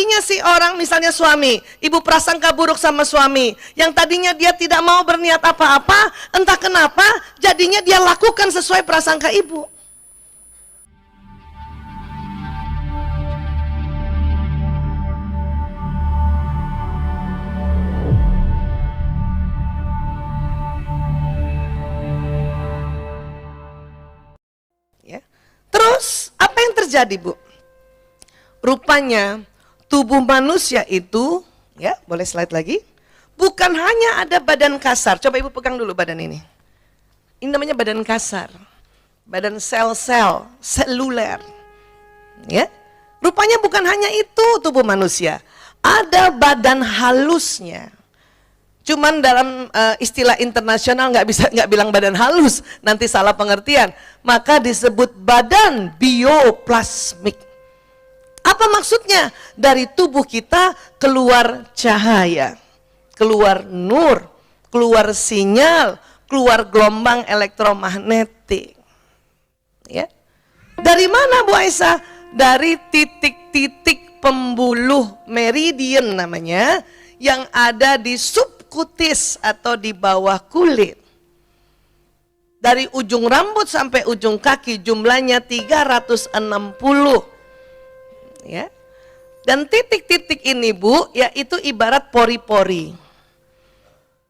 tadinya si orang misalnya suami, ibu prasangka buruk sama suami, yang tadinya dia tidak mau berniat apa-apa, entah kenapa jadinya dia lakukan sesuai prasangka ibu. Ya. Terus apa yang terjadi, Bu? Rupanya tubuh manusia itu, ya boleh slide lagi, bukan hanya ada badan kasar. Coba ibu pegang dulu badan ini. Ini namanya badan kasar, badan sel-sel, seluler. Ya, rupanya bukan hanya itu tubuh manusia, ada badan halusnya. Cuman dalam istilah internasional nggak bilang badan halus, nanti salah pengertian. Maka disebut badan bioplasmik. Apa maksudnya? Dari tubuh kita keluar cahaya, keluar nur, keluar sinyal, keluar gelombang elektromagnetik. Ya. Dari mana, Bu Aisyah? Dari titik-titik pembuluh meridian namanya, yang ada di subkutis atau di bawah kulit. Dari ujung rambut sampai ujung kaki jumlahnya 360. Ya. Dan titik-titik ini, Bu, yaitu ibarat pori-pori.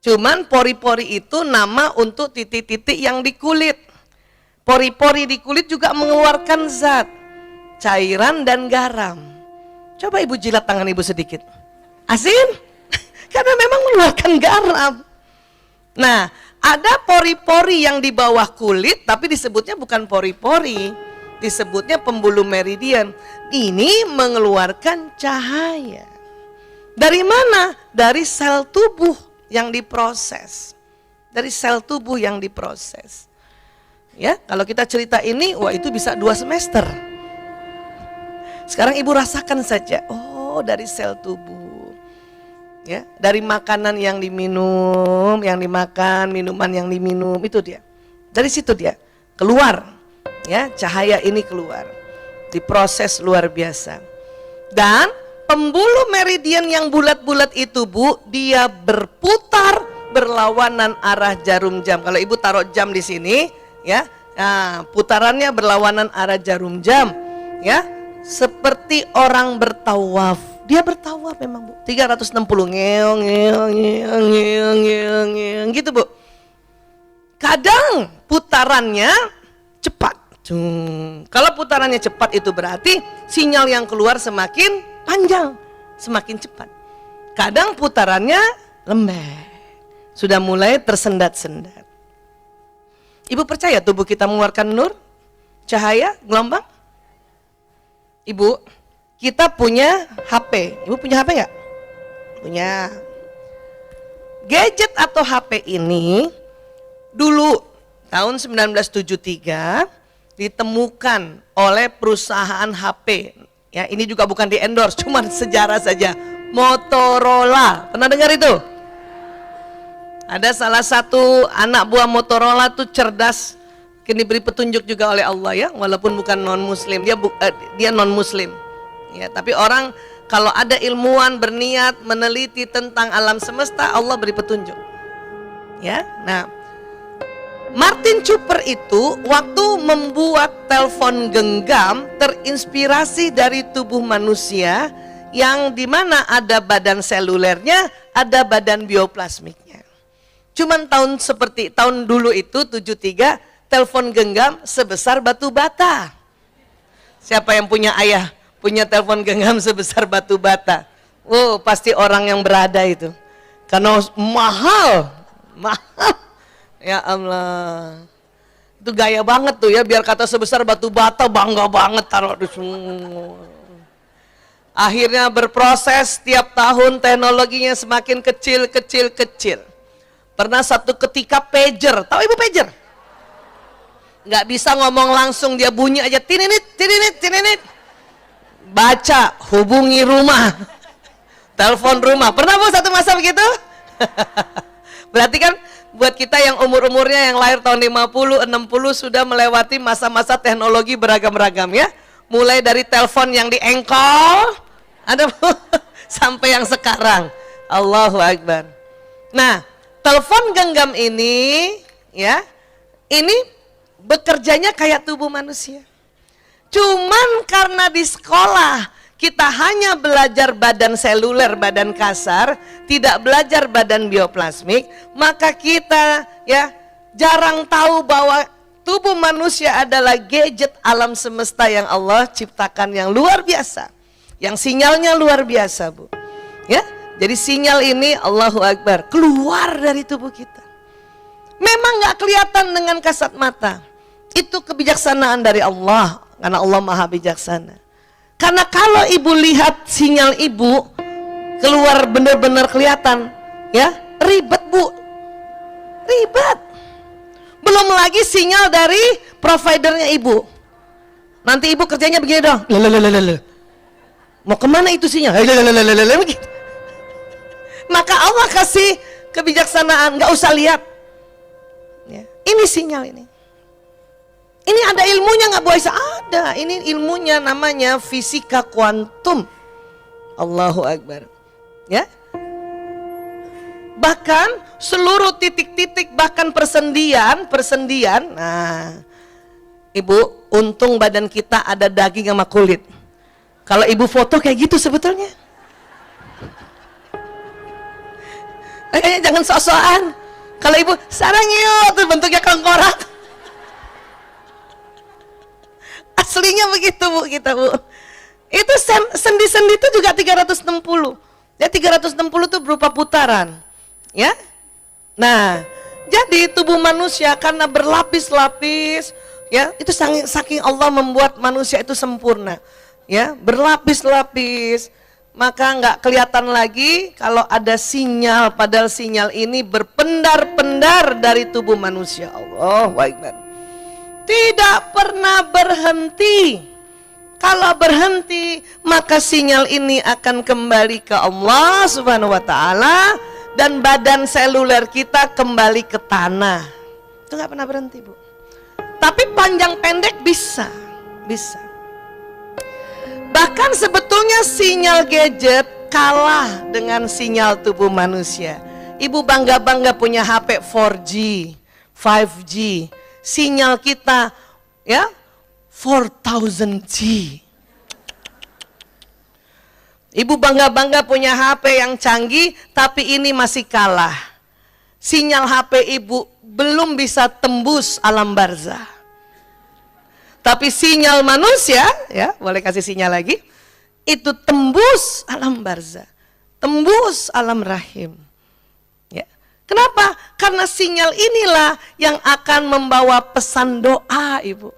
Cuman pori-pori itu nama untuk titik-titik yang di kulit. Pori-pori di kulit juga mengeluarkan zat, cairan dan garam. Coba ibu jilat tangan ibu sedikit. Asin? Karena memang mengeluarkan garam. Nah, ada pori-pori yang di bawah kulit, tapi disebutnya bukan pori-pori, disebutnya pembuluh meridian. Ini mengeluarkan cahaya. Dari mana? Dari sel tubuh yang diproses. Dari sel tubuh yang diproses. Ya, kalau kita cerita ini, wah itu bisa 2 semester. Sekarang ibu rasakan saja. Oh, dari sel tubuh. Ya, dari makanan yang diminum, yang dimakan, minuman yang diminum, itu dia. Dari situ dia keluar. Ya, cahaya ini keluar. Diproses luar biasa. Dan pembuluh meridian yang bulat-bulat itu, Bu, dia berputar berlawanan arah jarum jam. Kalau ibu taruh jam di sini, ya, nah, putarannya berlawanan arah jarum jam, ya, seperti orang bertawaf. Dia bertawaf memang, Bu. 360 ngeong, ngeong, ngeong, ngeong, ngeong, ngeong, gitu, Bu. Kadang putarannya cepat. Kalau putarannya cepat itu berarti sinyal yang keluar semakin panjang, semakin cepat. Kadang putarannya lembat, sudah mulai tersendat-sendat. Ibu percaya tubuh kita mengeluarkan nur, cahaya, gelombang? Ibu, kita punya HP. Ibu punya HP nggak? Punya. Gadget atau HP ini dulu tahun 1973 ditemukan oleh perusahaan HP. Ya, ini juga bukan di endorse, cuma sejarah saja. Motorola, pernah dengar itu? Ada salah satu anak buah Motorola tuh cerdas, kini diberi petunjuk juga oleh Allah, ya, walaupun bukan non muslim, dia non muslim. Ya, tapi orang kalau ada ilmuwan berniat meneliti tentang alam semesta, Allah beri petunjuk. Ya, nah, Martin Cooper itu waktu membuat telepon genggam terinspirasi dari tubuh manusia yang dimana ada badan selulernya, ada badan bioplasmiknya. Cuman tahun dulu itu 73, telepon genggam sebesar batu bata. Siapa yang punya ayah punya telepon genggam sebesar batu bata? Oh, pasti orang yang berada itu. Karena mahal. Ya Allah, itu gaya banget tuh ya, biar kata sebesar batu bata, bangga banget taruh di semua. Akhirnya berproses, tiap tahun teknologinya semakin kecil. Pernah satu ketika pager, tahu ibu pager? Nggak bisa ngomong langsung, dia bunyi aja, tininit. Baca, hubungi rumah, telepon rumah. Pernah Bu satu masa begitu? Berarti kan buat kita yang umur-umurnya yang lahir tahun 50, 60 sudah melewati masa-masa teknologi beragam-ragam, ya. Mulai dari telepon yang diengkol, Ada Bu? Sampai yang sekarang. Allahu Akbar. Nah, telepon genggam ini ya, ini bekerjanya kayak tubuh manusia. Cuman karena di sekolah kita hanya belajar badan seluler, badan kasar, tidak belajar badan bioplasmik, maka kita ya jarang tahu bahwa tubuh manusia adalah gadget alam semesta yang Allah ciptakan yang luar biasa, yang sinyalnya luar biasa, Bu. Ya, jadi sinyal ini Allahu Akbar keluar dari tubuh kita. Memang nggak kelihatan dengan kasat mata. Itu kebijaksanaan dari Allah, karena Allah Maha Bijaksana. Karena kalau ibu lihat sinyal ibu keluar benar-benar kelihatan, ya ribet Bu, ribet. Belum lagi sinyal dari providernya ibu. Nanti ibu kerjanya begini dong. Mau kemana itu sinyal? Begitu. Maka Allah kasih kebijaksanaan, nggak usah lihat. Ya, ini sinyal ini. Ini ada ilmunya nggak Bu Aisyah? Ada. Ini ilmunya namanya fisika kuantum. Allahu Akbar. Ya. Bahkan seluruh titik-titik, bahkan persendian. Nah, Ibu, untung badan kita ada daging sama kulit. Kalau Ibu foto kayak gitu sebetulnya. Jangan sok-sokan. Kalau Ibu sarang yuk, tuh bentuknya kengkorak. Aslinya begitu Bu, kita Bu. Itu sendi-sendi itu juga 360. Ya 360 itu berupa putaran. Ya. Nah, jadi tubuh manusia karena berlapis-lapis, ya, itu saking Allah membuat manusia itu sempurna. Ya, berlapis-lapis. Maka nggak kelihatan lagi kalau ada sinyal, padahal sinyal ini berpendar-pendar dari tubuh manusia. Allahu Akbar. Tidak pernah berhenti. Kalau berhenti, maka sinyal ini akan kembali ke Allah Subhanahu wa taala dan badan seluler kita kembali ke tanah. Itu nggak pernah berhenti, Bu. Tapi panjang pendek bisa. Bahkan sebetulnya sinyal gadget kalah dengan sinyal tubuh manusia. Ibu bangga-bangga punya HP 4G, 5G. Sinyal kita ya 4000G. Ibu bangga-bangga punya HP yang canggih, tapi ini masih kalah. Sinyal HP ibu belum bisa tembus alam barzah. Tapi sinyal manusia, ya boleh kasih sinyal lagi, itu tembus alam barzah, tembus alam rahim. Ya. Kenapa? Karena sinyal inilah yang akan membawa pesan doa, Ibu.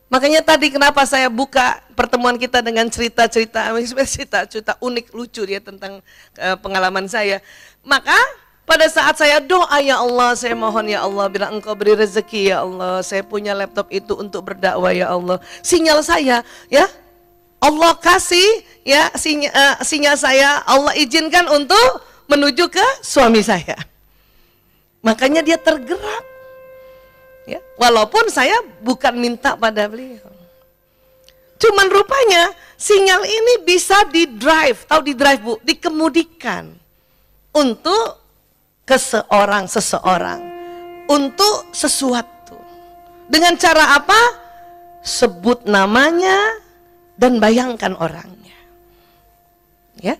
Makanya tadi kenapa saya buka pertemuan kita dengan cerita-cerita unik, lucu dia tentang pengalaman saya. Maka pada saat saya doa, ya Allah, saya mohon ya Allah, bila Engkau beri rezeki ya Allah, saya punya laptop itu untuk berdakwah ya Allah. Sinyal saya, ya Allah kasih, ya sinyal saya, Allah izinkan untuk menuju ke suami saya. Makanya dia tergerak, ya, walaupun saya bukan minta pada beliau. Cuman rupanya sinyal ini bisa di drive, tahu di drive Bu, dikemudikan untuk seseorang untuk sesuatu. Dengan cara apa? Sebut namanya dan bayangkan orangnya. Ya.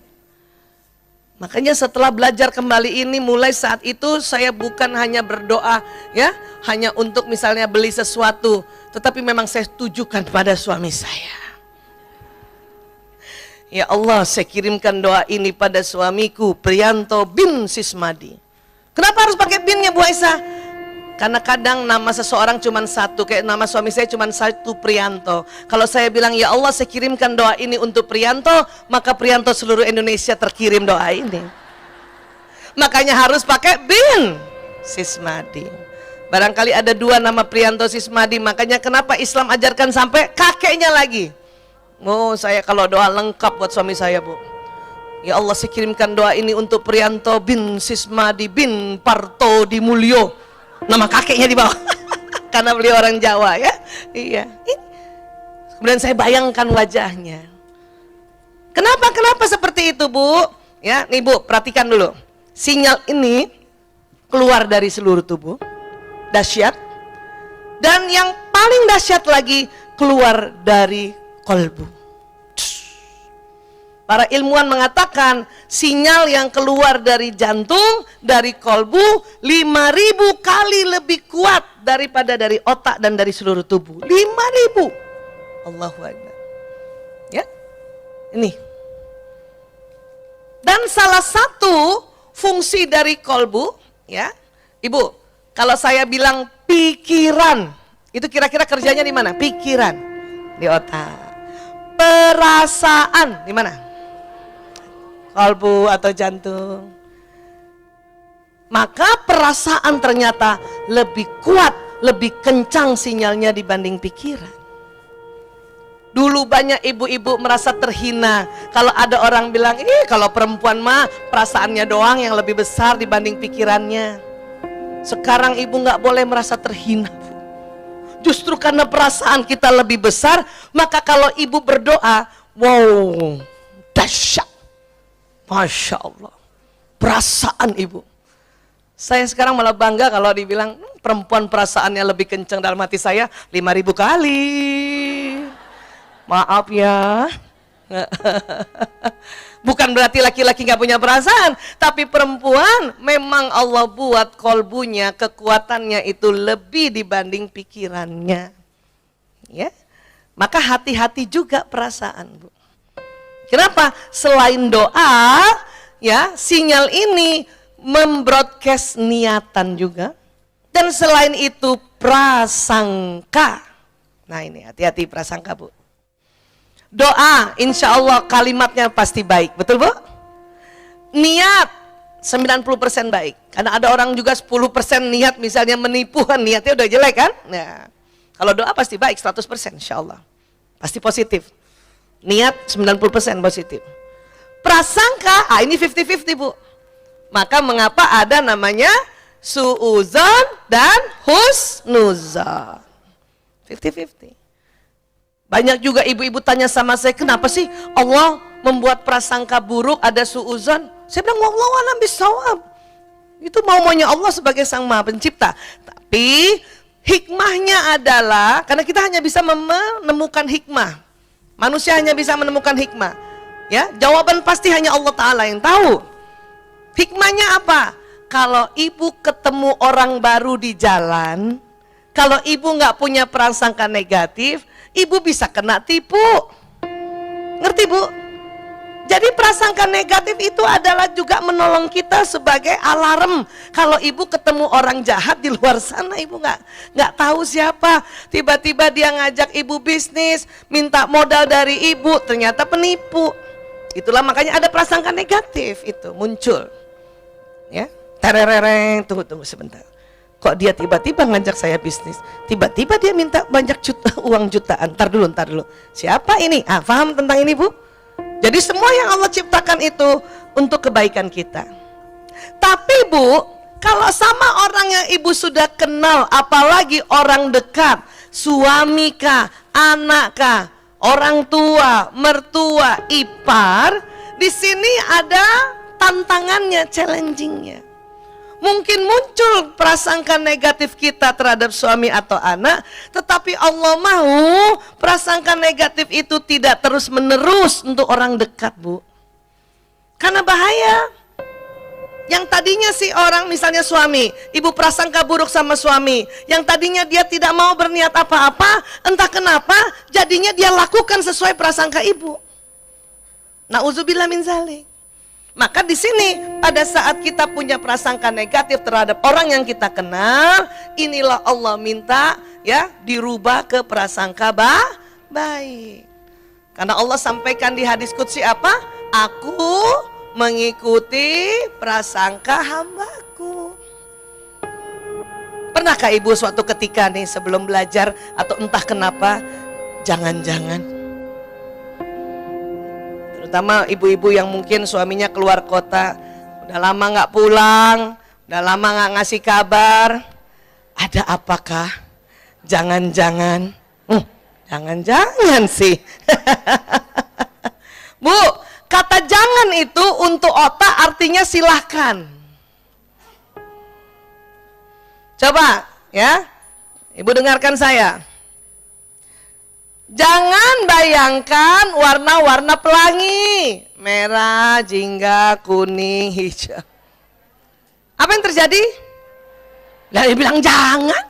Makanya setelah belajar kembali ini, mulai saat itu saya bukan hanya berdoa ya, hanya untuk misalnya beli sesuatu, tetapi memang saya tujukan pada suami saya. Ya Allah, saya kirimkan doa ini pada suamiku Priyanto bin Sismadi. Kenapa harus pakai binnya Bu Aisyah? Karena kadang nama seseorang cuma satu, kayak nama suami saya cuma satu, Priyanto. Kalau saya bilang ya Allah saya kirimkan doa ini untuk Priyanto, maka Priyanto seluruh Indonesia terkirim doa ini. Makanya harus pakai bin Sismadi. Barangkali ada dua nama Priyanto Sismadi, makanya kenapa Islam ajarkan sampai kakeknya lagi. Oh, saya kalau doa lengkap buat suami saya Bu. Ya Allah, saya kirimkan doa ini untuk Priyanto bin Sismadi bin Parto di Mulyo. Nama kakeknya di bawah. Karena beliau orang Jawa ya. Iya. Kemudian saya bayangkan wajahnya. Kenapa seperti itu, Bu? Ya, nih Bu, perhatikan dulu. Sinyal ini keluar dari seluruh tubuh, dahsyat. Dan yang paling dahsyat lagi, keluar dari kolbu. Para ilmuwan mengatakan sinyal yang keluar dari jantung, dari kolbu 5.000 kali lebih kuat daripada dari otak dan dari seluruh tubuh. 5.000. Allahu Akbar. Ya, ini. Dan salah satu fungsi dari kolbu, ya, Ibu, kalau saya bilang pikiran, itu kira-kira kerjanya di mana? Pikiran, di otak. Perasaan, di mana? Kolbu atau jantung. Maka perasaan ternyata lebih kuat, lebih kencang sinyalnya dibanding pikiran. Dulu banyak ibu-ibu merasa terhina kalau ada orang bilang, kalau perempuan mah perasaannya doang yang lebih besar dibanding pikirannya. Sekarang ibu nggak boleh merasa terhina, Bu. Justru karena perasaan kita lebih besar, maka kalau ibu berdoa, wow, dahsyat. Masya Allah, perasaan ibu. Saya sekarang malah bangga kalau dibilang perempuan perasaannya lebih kencang dalam hati saya 5.000 kali. Maaf ya. Bukan berarti laki-laki gak punya perasaan, tapi perempuan memang Allah buat kolbunya, kekuatannya itu lebih dibanding pikirannya. Ya, maka hati-hati juga perasaan, Bu. Kenapa? Selain doa, ya, sinyal ini membroadcast niatan juga. Dan selain itu prasangka. Nah ini hati-hati prasangka, Bu. Doa, insya Allah kalimatnya pasti baik, betul Bu? Niat 90% baik. Karena ada orang juga 10% niat, misalnya menipu, niatnya udah jelek kan? Nah, kalau doa pasti baik 100% insya Allah. Pasti positif. Niat 90% positif. Prasangka, ini 50-50 Bu. Maka mengapa ada namanya suuzon dan husnuzon. 50-50. Banyak juga ibu-ibu tanya sama saya, kenapa sih Allah membuat prasangka buruk, ada suuzon? Saya bilang, wallahu a'lam bishawab. Itu maunya Allah sebagai sang maha pencipta. Tapi hikmahnya adalah, karena kita hanya bisa menemukan hikmah. Manusia hanya bisa menemukan hikmah. Ya, jawaban pasti hanya Allah Ta'ala yang tahu. Hikmahnya apa? Kalau ibu ketemu orang baru di jalan, kalau ibu nggak punya prasangka negatif, ibu bisa kena tipu. Ngerti Bu? Jadi prasangka negatif itu adalah juga menolong kita sebagai alarm. Kalau ibu ketemu orang jahat di luar sana, ibu nggak tahu siapa. Tiba-tiba dia ngajak ibu bisnis, minta modal dari ibu, ternyata penipu. Itulah makanya ada prasangka negatif itu muncul. Ya, terereng, tunggu sebentar. Kok dia tiba-tiba ngajak saya bisnis? Tiba-tiba dia minta banyak uang jutaan. Ntar dulu. Siapa ini? Paham tentang ini Bu? Jadi semua yang Allah ciptakan itu untuk kebaikan kita. Tapi Bu, kalau sama orang yang ibu sudah kenal, apalagi orang dekat, suami kah, anak kah, orang tua, mertua, ipar, di sini ada tantangannya, challengingnya. Mungkin muncul prasangka negatif kita terhadap suami atau anak, tetapi Allah mau prasangka negatif itu tidak terus menerus untuk orang dekat Bu. Karena bahaya. Yang tadinya si orang, misalnya suami, ibu prasangka buruk sama suami, yang tadinya dia tidak mau berniat apa-apa, entah kenapa jadinya dia lakukan sesuai prasangka ibu. Na'udzubillah min zalik. Maka di sini pada saat kita punya prasangka negatif terhadap orang yang kita kenal, inilah Allah minta ya dirubah ke prasangka baik. Karena Allah sampaikan di hadis qudsi apa? Aku mengikuti prasangka hambaku. Pernahkah ibu suatu ketika nih sebelum belajar atau entah kenapa, jangan-jangan terutama ibu-ibu yang mungkin suaminya keluar kota, udah lama nggak pulang, udah lama nggak ngasih kabar, ada apakah? Jangan-jangan, jangan-jangan sih. Bu, kata Jangan itu untuk otak artinya silahkan. Coba ya, Ibu dengarkan saya. Jangan bayangkan warna-warna pelangi, merah, jingga, kuning, hijau. Apa yang terjadi? Lah dia bilang jangan.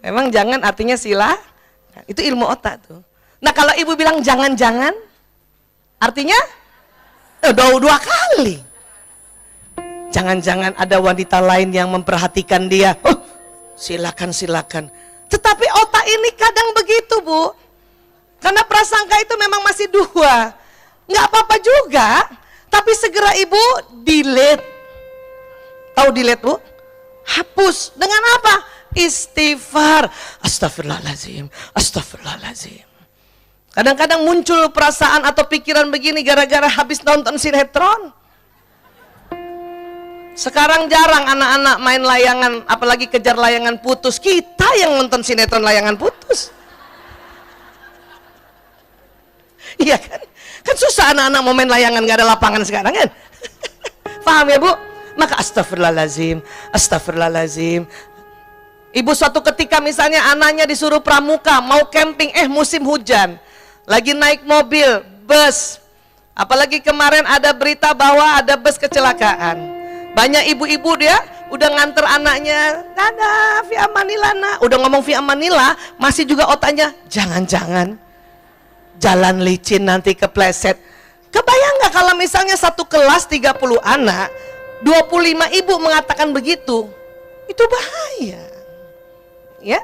Memang jangan artinya sila. Itu ilmu otak tuh. Nah kalau ibu bilang jangan-jangan, artinya dua kali. Jangan-jangan ada wanita lain yang memperhatikan dia. Oh, silakan. Tetapi otak ini kadang begitu, Bu. Karena prasangka itu memang masih dua. Nggak apa-apa juga. Tapi segera ibu delete. Tahu delete, Bu? Hapus. Dengan apa? Istighfar. Astagfirullahaladzim. Kadang-kadang muncul perasaan atau pikiran begini gara-gara habis nonton sinetron. Sekarang jarang anak-anak main layangan, apalagi kejar layangan putus. Kita yang nonton sinetron layangan putus. Iya kan? Kan susah anak-anak mau main layangan, gak ada lapangan sekarang kan? Paham ya Bu? Maka astagfirullahaladzim. Ibu suatu ketika misalnya anaknya disuruh pramuka, mau camping, musim hujan. Lagi naik mobil, bus. Apalagi kemarin ada berita bahwa ada bus kecelakaan. Banyak ibu-ibu dia udah nganter anaknya, dadah, fi amanillah nak. Udah ngomong fi amanillah, masih juga otaknya, jangan-jangan jalan licin nanti kepleset. Kebayang nggak kalau misalnya satu kelas 30 anak, 25 ibu mengatakan begitu, itu bahaya. Ya.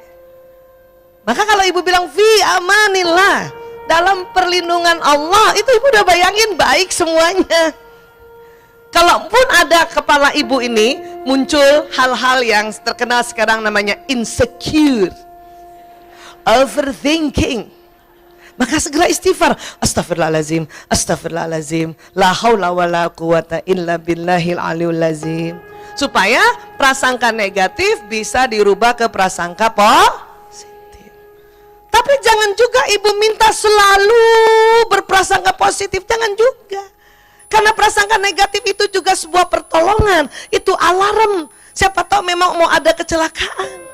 Maka kalau ibu bilang fi amanillah, dalam perlindungan Allah, itu ibu udah bayangin baik semuanya. Kalaupun ada kepala ibu ini muncul hal-hal yang terkenal sekarang namanya insecure, overthinking, maka segera istighfar. Astagfirullahaladzim, la haula wala quwata illa billahil aliyul azim. Supaya prasangka negatif bisa dirubah ke prasangka positif. Tapi jangan juga ibu minta selalu berprasangka positif, jangan juga. Karena prasangka negatif itu juga sebuah pertolongan, itu alarm. Siapa tahu memang mau ada kecelakaan.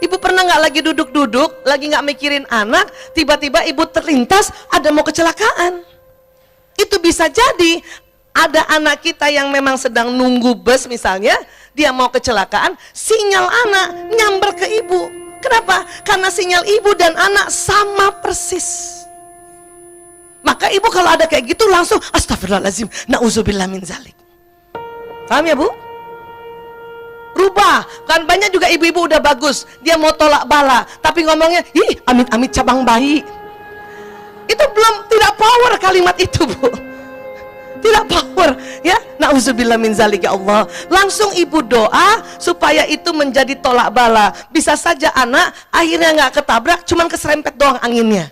Ibu pernah nggak lagi duduk-duduk, lagi nggak mikirin anak, tiba-tiba ibu terlintas ada mau kecelakaan. Itu bisa jadi ada anak kita yang memang sedang nunggu bus misalnya, dia mau kecelakaan, sinyal anak nyamber ke ibu. Kenapa? Karena sinyal ibu dan anak sama persis. Maka ibu kalau ada kayak gitu langsung astagfirullahaladzim, na'udzubillah min zalik. Paham ya Bu? Rubah. Kan banyak juga ibu-ibu udah bagus, dia mau tolak bala, tapi ngomongnya, ih amit-amit cabang bayi. Itu belum, tidak power kalimat itu Bu. Tidak power ya. Na'udzubillah min zalik ya Allah. Langsung ibu doa supaya itu menjadi tolak bala. Bisa saja anak akhirnya nggak ketabrak, cuman keserempet doang anginnya.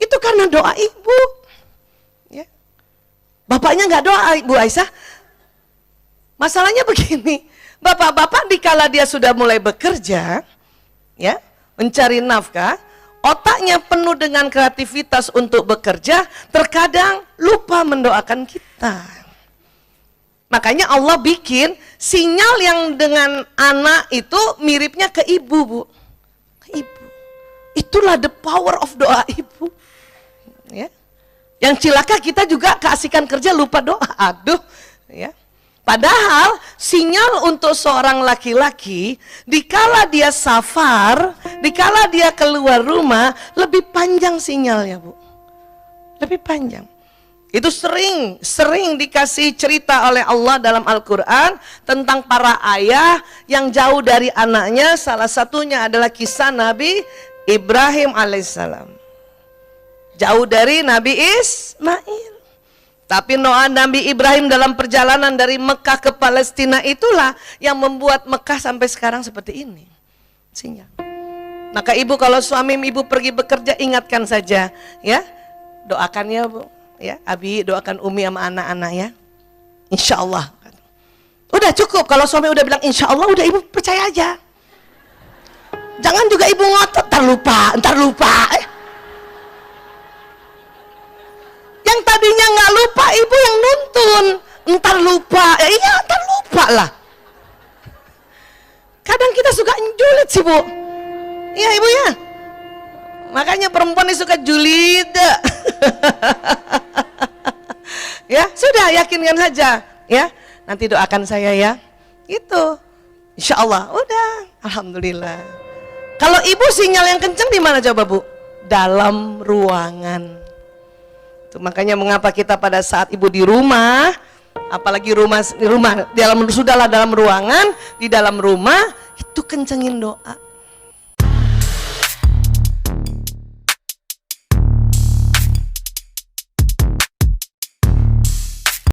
Itu karena doa ibu ya. Bapaknya nggak doa Ibu Aisyah. Masalahnya begini, bapak-bapak dikala dia sudah mulai bekerja ya, mencari nafkah, otaknya penuh dengan kreativitas untuk bekerja, terkadang lupa mendoakan kita. Makanya Allah bikin sinyal yang dengan anak itu miripnya ke ibu Bu. Ke ibu. Itulah the power of doa ibu. Ya. Yang cilaka kita juga keasikan kerja lupa doa. Aduh, ya. Padahal sinyal untuk seorang laki-laki dikala dia safar, dikala dia keluar rumah lebih panjang sinyalnya, Bu. Lebih panjang. Itu sering dikasih cerita oleh Allah dalam Al-Qur'an tentang para ayah yang jauh dari anaknya. Salah satunya adalah kisah Nabi Ibrahim alaihissalam. Jauh dari Nabi Ismail. Tapi doa Nabi Ibrahim dalam perjalanan dari Mekah ke Palestina itulah yang membuat Mekah sampai sekarang seperti ini. Sinyal. Maka ibu kalau suami ibu pergi bekerja, ingatkan saja ya. Doakan ya Bu. Ya, Abi doakan Umi sama anak-anak ya. Insya Allah. Udah cukup kalau suami udah bilang insya Allah, udah ibu percaya aja. Jangan juga ibu ngotot, ntar lupa. Yang tadinya ibu yang nuntun. Ntar lupa, ya iya ntar lupa lah. Kadang kita suka julid sih Bu. Iya ibu ya. Makanya perempuan ini suka julid. Ya sudah, yakinkan saja ya. Nanti doakan saya ya. Itu, insya Allah. Udah, alhamdulillah. Kalau ibu sinyal yang kencang di mana coba Bu? Dalam ruangan. Itu makanya mengapa kita pada saat ibu di rumah, apalagi rumah sudahlah dalam ruangan, di dalam rumah itu kencengin doa.